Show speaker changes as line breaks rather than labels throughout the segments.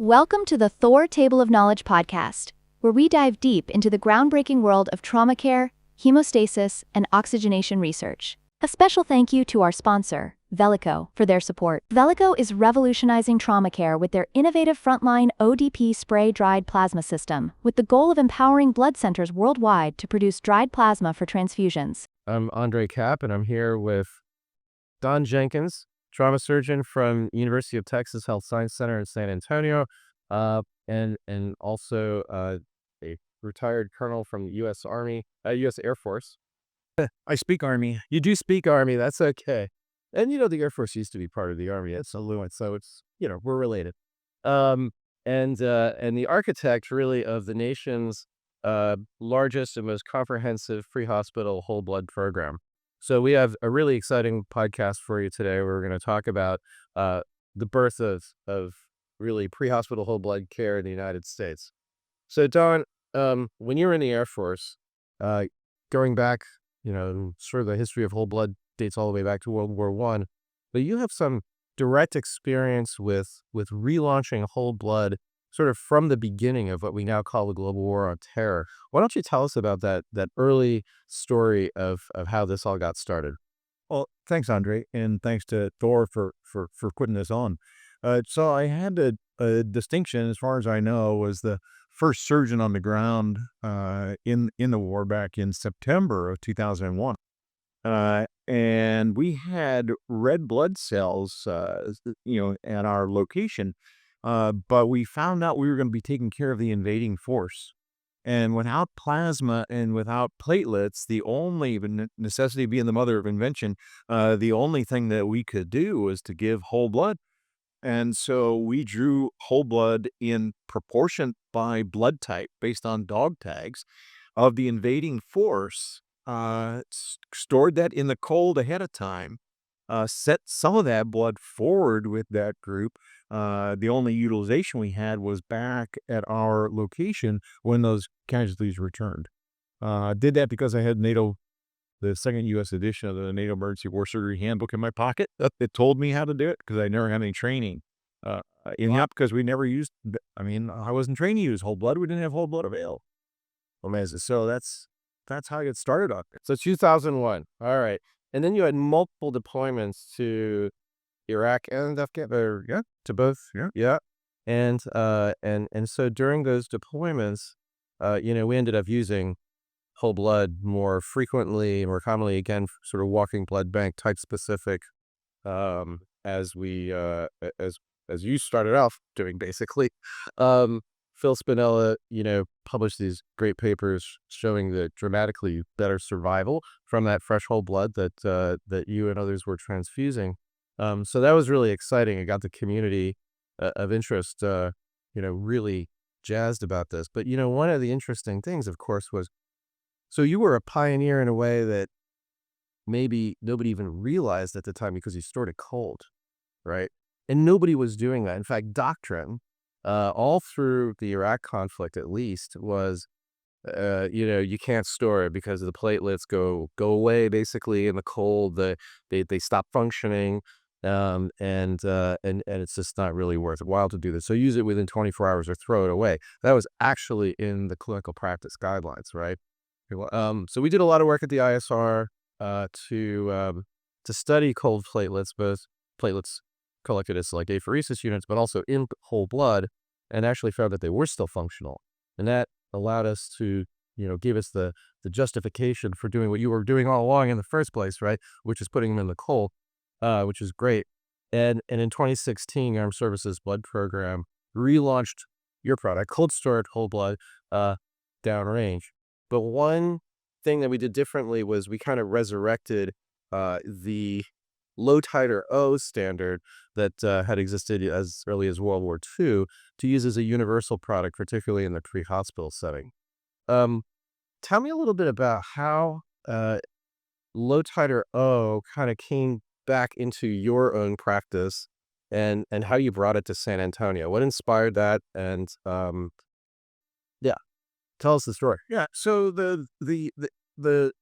Welcome to the THOR Table of Knowledge podcast, where we dive deep into the groundbreaking world of trauma care, hemostasis, and oxygenation research. A special thank you to our sponsor, Velico, for their support. Velico is revolutionizing trauma care with their innovative frontline ODP spray-dried plasma system, with the goal of empowering blood centers worldwide to produce dried plasma for transfusions.
I'm Andre Kapp, and I'm here with Don Jenkins, trauma surgeon from University of Texas Health Science Center in San Antonio, and also a retired colonel from the U.S. Army, U.S. Air Force.
I speak Army.
You do speak Army, that's okay. And the Air Force used to be part of the Army. It's so it's we're related. And the architect really of the nation's largest and most comprehensive pre-hospital whole blood program. So we have a really exciting podcast for you today. We're going to talk about the birth of really pre-hospital whole blood care in the United States. So Don, when you were in the Air Force, going back, sort of the history of whole blood dates all the way back to World War I, but you have some direct experience with relaunching whole blood sort of from the beginning of what we now call the global war on terror. Why don't you tell us about that early story of how this all got started?
Well, thanks, Andre, and thanks to THOR for putting this on. So I had a distinction, as far as I know, was the first surgeon on the ground in the war back in September of 2001. And we had red blood cells, at our location, but we found out we were going to be taking care of the invading force. And without plasma and without platelets, the only necessity being the mother of invention, the only thing that we could do was to give whole blood. And so we drew whole blood in proportion by blood type based on dog tags of the invading force, stored that in the cold ahead of time, set some of that blood forward with that group. The only utilization we had was back at our location when those casualties returned. Did that because I had the second U.S. edition of the NATO Emergency War Surgery Handbook in my pocket. It told me how to do it because I never had any training. Not because we never used, I wasn't trained to use whole blood. We didn't have whole blood available.
Amazing. So that's how I get started on it. So 2001. All right. And then you had multiple deployments to Iraq and Afghanistan.
Yeah, to both. Yeah.
Yeah. And so during those deployments, we ended up using whole blood more frequently, more commonly, again, sort of walking blood bank type specific, as we as you started off doing, basically. Phil Spinella, published these great papers showing the dramatically better survival from that fresh whole blood that you and others were transfusing. So that was really exciting. It got the community of interest, really jazzed about this. But, one of the interesting things, of course, was, so you were a pioneer in a way that maybe nobody even realized at the time because you stored it cold, right? And nobody was doing that. In fact, doctrine, all through the Iraq conflict, at least, was, you can't store it because the platelets go away basically in the cold. They stop functioning, and it's just not really worthwhile to do this. So use it within 24 hours or throw it away. That was actually in the clinical practice guidelines, right? So we did a lot of work at the ISR to study cold platelets, both platelets collected as like apheresis units, but also in whole blood, and actually found that they were still functional. And that allowed us to, give us the justification for doing what you were doing all along in the first place, right? Which is putting them in the cold, which is great. And in 2016, Armed Services Blood Program relaunched your product, cold stored whole blood, downrange. But one thing that we did differently was we kind of resurrected the low titer O standard that had existed as early as World War II to use as a universal product, particularly in the pre-hospital setting. Tell me a little bit about how low titer O kind of came back into your own practice and how you brought it to San Antonio. What inspired that? And tell us the story.
Yeah. So the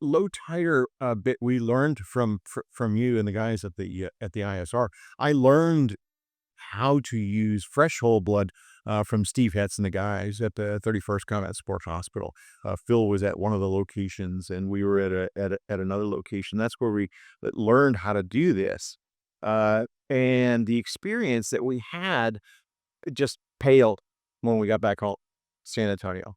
low titer bit we learned from you and the guys at the ISR. I learned how to use fresh whole blood from Steve Hetz and the guys at the 31st Combat Sports Hospital. Phil was at one of the locations, and we were at another location. That's where we learned how to do this. And the experience that we had just paled when we got back home, San Antonio.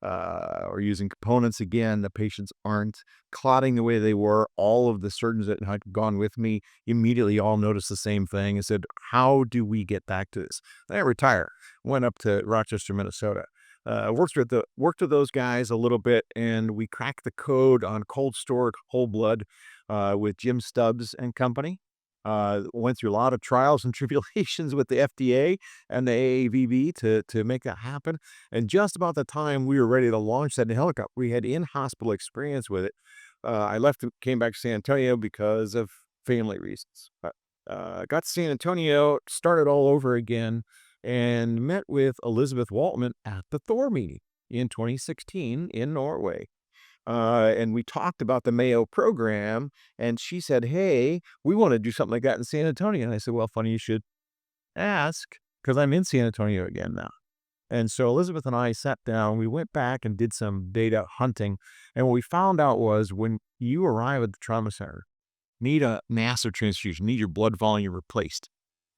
We're using components again. The patients aren't clotting the way they were. All of the surgeons that had gone with me immediately all noticed the same thing and said, how do we get back to this? I retired, went up to Rochester, Minnesota. Worked with those guys a little bit, and we cracked the code on cold storage whole blood with Jim Stubbs and company. Went through a lot of trials and tribulations with the FDA and the AAVB to make that happen. And just about the time we were ready to launch that in helicopter, we had in-hospital experience with it. I left and came back to San Antonio because of family reasons. Got to San Antonio, started all over again, and met with Elizabeth Waltman at the THOR meeting in 2016 in Norway. And we talked about the Mayo program, and she said, hey, we want to do something like that in San Antonio. And I said, well, funny you should ask, because I'm in San Antonio again now. And so Elizabeth and I sat down, we went back and did some data hunting. And what we found out was when you arrive at the trauma center, need a massive transfusion, need your blood volume replaced,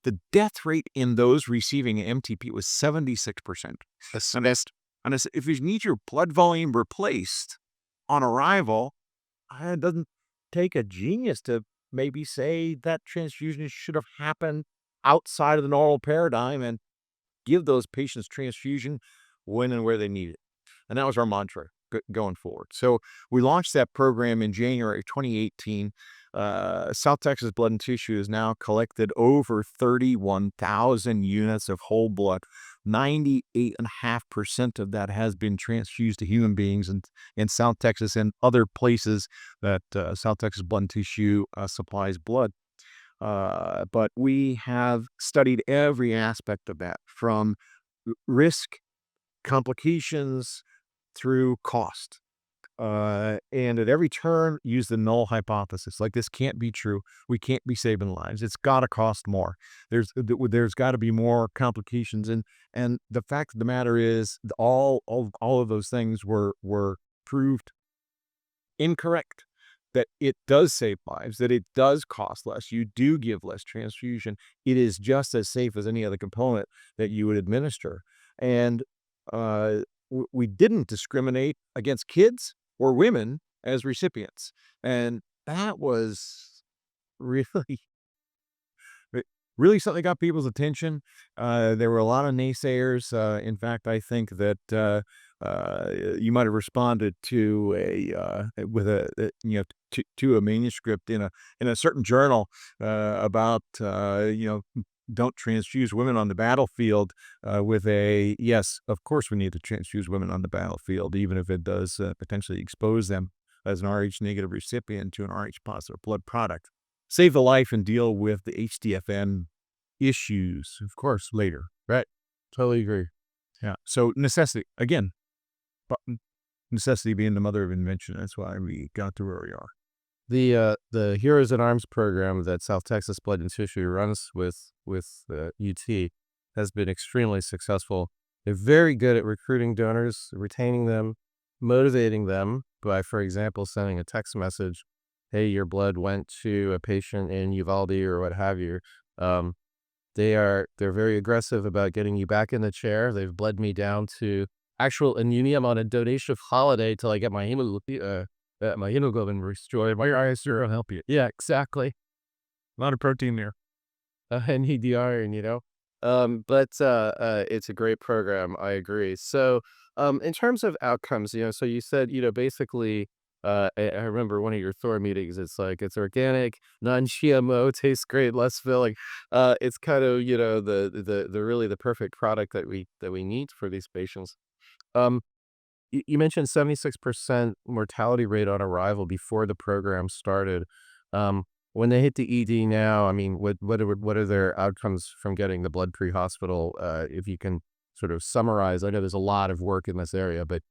the death rate in those receiving an MTP was 76%. And if you need your blood volume replaced on arrival, it doesn't take a genius to maybe say that transfusion should have happened outside of the normal paradigm and give those patients transfusion when and where they need it. And that was our mantra going forward. So we launched that program in January 2018. South Texas Blood and Tissue has now collected over 31,000 units of whole blood. 98.5% of that has been transfused to human beings in South Texas and other places that South Texas Blood and Tissue supplies blood. But we have studied every aspect of that, from risk, complications, through cost. And at every turn, use the null hypothesis. Like, this can't be true. We can't be saving lives. It's got to cost more. There's got to be more complications. And the fact of the matter is, all of those things were proved incorrect. That it does save lives, that it does cost less. You do give less transfusion. It is just as safe as any other component that you would administer. And we didn't discriminate against kids or women as recipients. And that was really, really something that got people's attention. There were a lot of naysayers. In fact, I think that you might have responded to a manuscript in a certain journal about don't transfuse women on the battlefield with a, yes, of course we need to transfuse women on the battlefield, even if it does potentially expose them as an Rh negative recipient to an Rh positive blood product. Save the life and deal with the HDFN issues, of course, later.
Right. Totally agree.
Yeah. So necessity, again, but necessity being the mother of invention. That's why we got to where we are.
The Heroes in Arms program that South Texas Blood and Tissue runs with UT has been extremely successful. They're very good at recruiting donors, retaining them, motivating them by, for example, sending a text message, hey, your blood went to a patient in Uvalde or what have you. They're very aggressive about getting you back in the chair. They've bled me down to actual anemia. I'm on a donation holiday till I get my hemoglobin restored. My eyes will help you. Yeah, exactly.
A lot of protein there.
And EDR, but it's a great program. I agree. So, in terms of outcomes, so you said, basically, I remember one of your THOR meetings. It's like, it's organic, non-GMO, tastes great, less filling. It's kind of, the really the perfect product that we need for these patients. You mentioned 76% mortality rate on arrival before the program started. When they hit the ED now, I mean, what are their outcomes from getting the blood pre-hospital? If you can sort of summarize, I know there's a lot of work in this area, but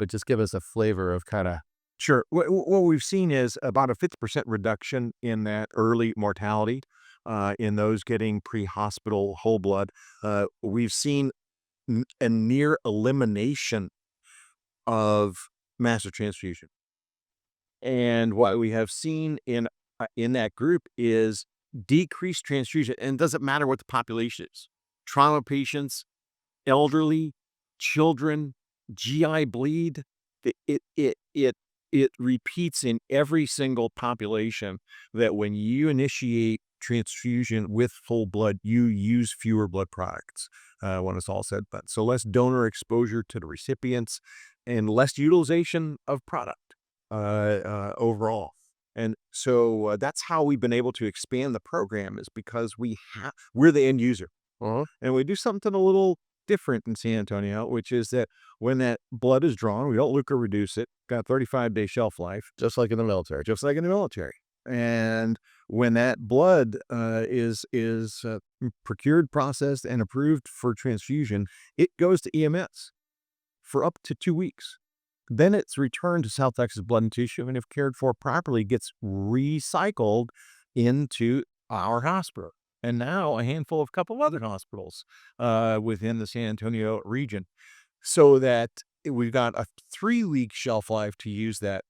just give us a flavor of kind of.
Sure. What we've seen is about a 50% reduction in that early mortality in those getting pre-hospital whole blood. We've seen a near elimination of massive transfusion. And what we have seen in that group is decreased transfusion, and it doesn't matter what the population is. Trauma patients, elderly, children, GI bleed. It repeats in every single population that when you initiate transfusion with whole blood, you use fewer blood products when it's all said and done. So less donor exposure to the recipients and less utilization of product overall. And so that's how we've been able to expand the program, is because we're the end user. And we do something a little different in San Antonio, which is that when that blood is drawn, we don't leak or reduce it. Got a 35-day shelf life,
Just like in the military.
just like in the military. And when that blood is procured, processed, and approved for transfusion, it goes to EMS for up to 2 weeks. Then it's returned to South Texas Blood and Tissue, and if cared for properly, gets recycled into our hospital. And now a handful of couple other hospitals within the San Antonio region, so that we've got a 3-week shelf life to use that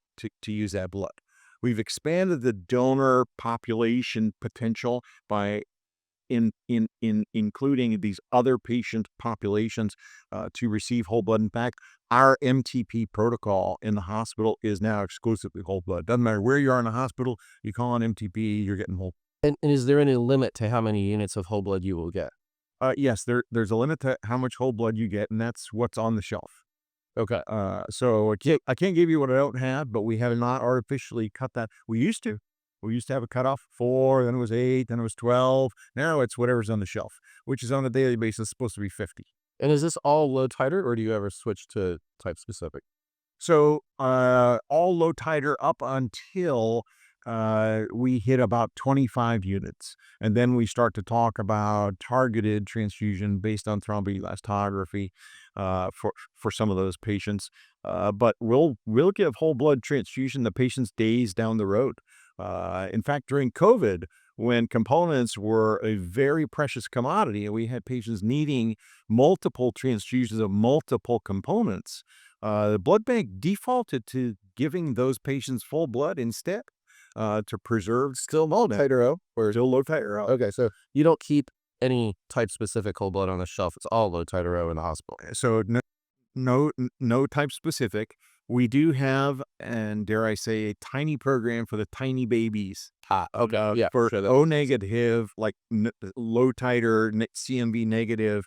use that blood. We've expanded the donor population potential by including these other patient populations to receive whole blood. In fact, our MTP protocol in the hospital is now exclusively whole blood. Doesn't matter where you are in the hospital, you call on MTP, you're getting whole.
And is there any limit to how many units of whole blood you will get?
Yes, there's a limit to how much whole blood you get, and that's what's on the shelf.
Okay.
So I can't give you what I don't have, but we have not artificially cut that. We used to. We used to have a cutoff 4, then it was 8, then it was 12. Now it's whatever's on the shelf, which is on a daily basis supposed to be 50.
And is this all low titer, or do you ever switch to type specific?
So all low titer up until we hit about 25 units. And then we start to talk about targeted transfusion based on thromboelastography for some of those patients. But we'll give whole blood transfusion the patient's days down the road. In fact, during COVID, when components were a very precious commodity and we had patients needing multiple transfusions of multiple components, the blood bank defaulted to giving those patients full blood instead to preserve
Still low titer, or
still low titer.
okay, so you don't keep any type specific whole blood on the shelf. It's all low titer in the hospital.
So no type specific. We do have, and dare I say, a tiny program for the tiny babies.
Okay. Yeah.
For
sure,
O negative, like low titer, CMV negative,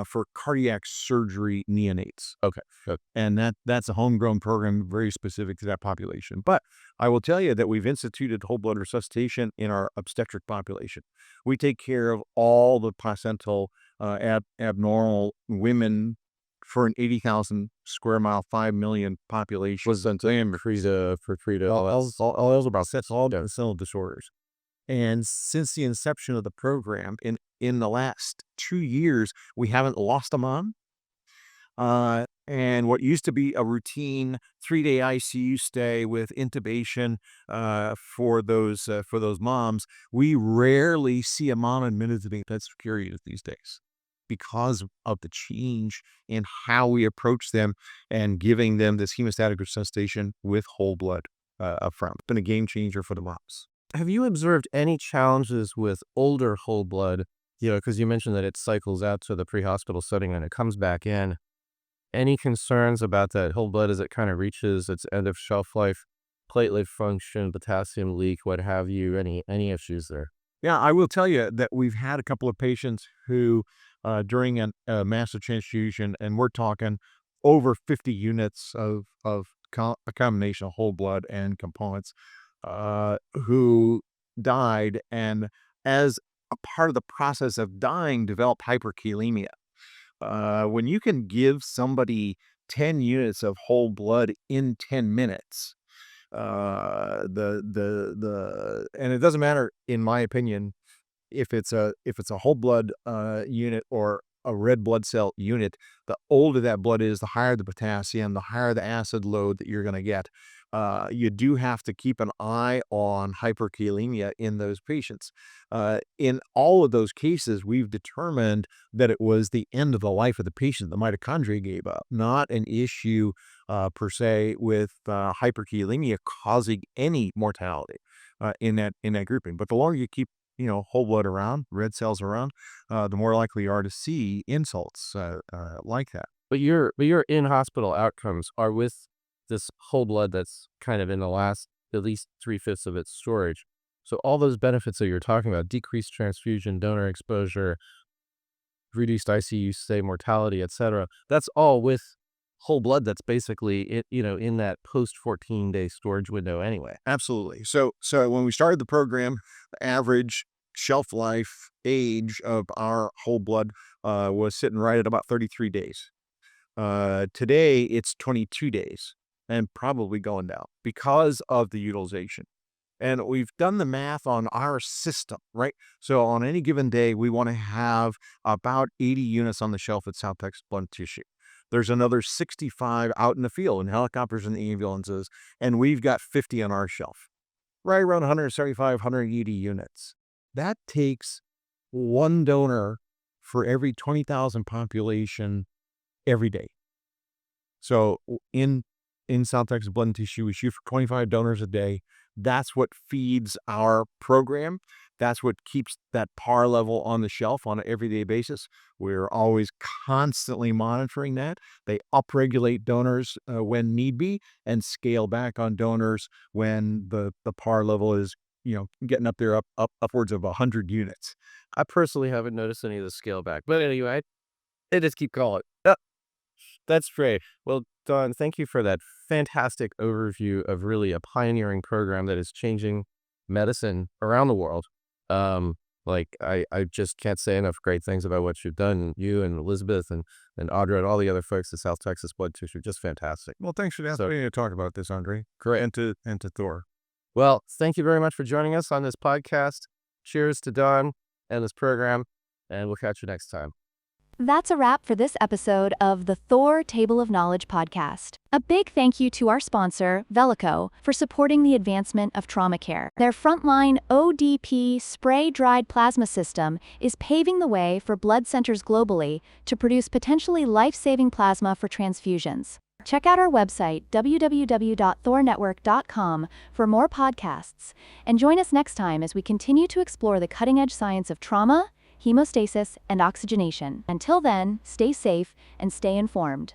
for cardiac surgery neonates.
Okay. Good.
And that's a homegrown program very specific to that population. But I will tell you that we've instituted whole blood resuscitation in our obstetric population. We take care of all the placental abnormal women for an 80,000 square mile, 5 million population.
Was then for
All those about cell disorders. And since the inception of the program, in the last 2 years, we haven't lost a mom. And what used to be a routine 3-day ICU stay with intubation for those moms, we rarely see a mom admitted to the intensive care unit these days, because of the change in how we approach them and giving them this hemostatic resuscitation with whole blood up front. It's been a game changer for the moms.
Have you observed any challenges with older whole blood? Because you mentioned that it cycles out to the pre-hospital setting and it comes back in. Any concerns about that whole blood as it kind of reaches its end of shelf life, platelet function, potassium leak, what have you? Any issues there?
Yeah, I will tell you that we've had a couple of patients who, during a massive transfusion, and we're talking over 50 units of a combination of whole blood and components, who died, and as a part of the process of dying, developed hyperkalemia. When you can give somebody 10 units of whole blood in 10 minutes, and it doesn't matter, in my opinion, if it's a whole blood unit or a red blood cell unit. The older that blood is, the higher the potassium, the higher the acid load that you're going to get. you do have to keep an eye on hyperkalemia in those patients. In all of those cases, we've determined that it was the end of the life of the patient. The mitochondria gave up, not an issue per se with hyperkalemia causing any mortality in that grouping. But the longer you keep whole blood around, red cells around, the more likely you are to see insults like that.
But your in-hospital outcomes are with this whole blood that's kind of in the last at least 3/5 of its storage. So all those benefits that you're talking about, decreased transfusion, donor exposure, reduced ICU stay, mortality, etc., that's all with whole blood that's basically in that post 14-day storage window anyway.
Absolutely. So when we started the program, the average shelf life age of our whole blood was sitting right at about 33 days. Today, it's 22 days and probably going down because of the utilization. And we've done the math on our system, right? So on any given day, we want to have about 80 units on the shelf at South Texas Blood and Tissue. There's another 65 out in the field in helicopters and ambulances, and we've got 50 on our shelf, right around 175, 180 units. That takes one donor for every 20,000 population every day. So in South Texas Blood and Tissue, we shoot for 25 donors a day. That's what feeds our program. That's what keeps that PAR level on the shelf on an everyday basis. We're always constantly monitoring that. They upregulate donors when need be and scale back on donors when the PAR level is getting up there upwards of 100 units.
I personally haven't noticed any of the scale back. But anyway, they just keep calling. Oh, that's great. Well, Don, thank you for that fantastic overview of really a pioneering program that is changing medicine around the world. I just can't say enough great things about what you've done. You and Elizabeth and Audra and all the other folks at South Texas Blood Tissue, just fantastic.
Well, thanks for the opportunity to talk about this, Andre.
Great.
And to THOR.
Well, thank you very much for joining us on this podcast. Cheers to Don and this program, and we'll catch you next time.
That's a wrap for this episode of the THOR Table of Knowledge podcast. A big thank you to our sponsor, Velico, for supporting the advancement of trauma care. Their frontline ODP spray-dried plasma system is paving the way for blood centers globally to produce potentially life-saving plasma for transfusions. Check out our website, www.thornetwork.com, for more podcasts, and join us next time as we continue to explore the cutting-edge science of trauma, hemostasis, and oxygenation. Until then, stay safe and stay informed.